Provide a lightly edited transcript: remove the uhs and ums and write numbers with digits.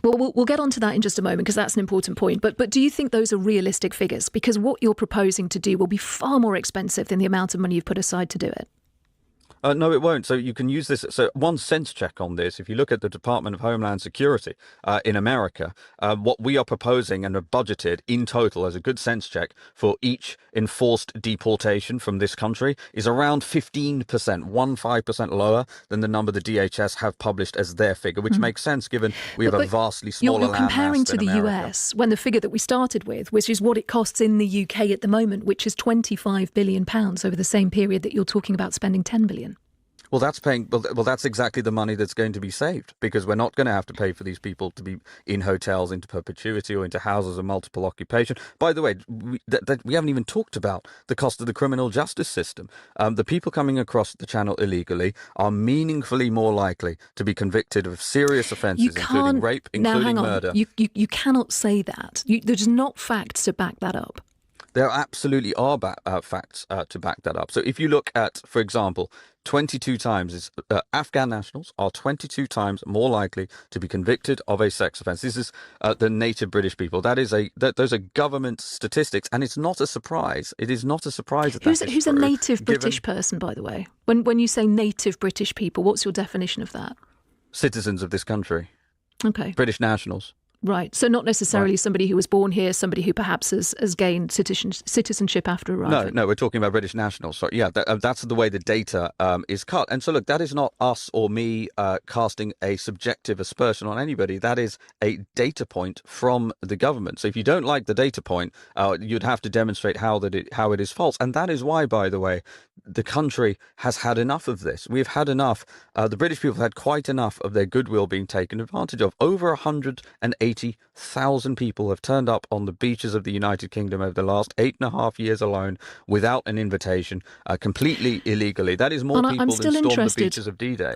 Well, we'll get onto that in just a moment because that's an important point. But do you think those are realistic figures? Because what you're proposing to do will be far more expensive than the amount of money you've put aside to do it. No, it won't. So you can use this. So one sense check on this. If you look at the Department of Homeland Security in America, what we are proposing and are budgeted in total as a good sense check for each enforced deportation from this country is around 15%, 15% lower than the number the DHS have published as their figure, which makes sense given we have a vastly smaller you're comparing to the America. US when the figure that we started with, which is what it costs in the UK at the moment, which is £25 billion over the same period that you're talking about spending £10 billion. Well, that's paying. Well, that's exactly the money that's going to be saved because we're not going to have to pay for these people to be in hotels into perpetuity or into houses of multiple occupation. By the way, we haven't even talked about the cost of the criminal justice system. The people coming across the channel illegally are meaningfully more likely to be convicted of serious offences, including rape, including murder. You cannot say that. There's not facts to back that up. There absolutely are facts to back that up. So if you look at, for example, 22 times Afghan nationals are 22 times more likely to be convicted of a sex offence. This is the native British people. Those are government statistics, and it's not a surprise. It is not a surprise that who's a native British person, by the way? When you say native British people, what's your definition of that? Citizens of this country. Okay. British nationals. Right. So not necessarily somebody who was born here, somebody who perhaps has gained citizenship after arriving. No, we're talking about British nationals. So yeah, that's the way the data is cut. And so look, that is not us or me casting a subjective aspersion on anybody. That is a data point from the government. So if you don't like the data point, you'd have to demonstrate how it is false. And that is why, by the way, the country has had enough of this. We've had enough. The British people have had quite enough of their goodwill being taken advantage of. Over 180,000 people have turned up on the beaches of the United Kingdom over the last 8.5 years alone without an invitation, completely illegally. That is more people than stormed the beaches of D-Day.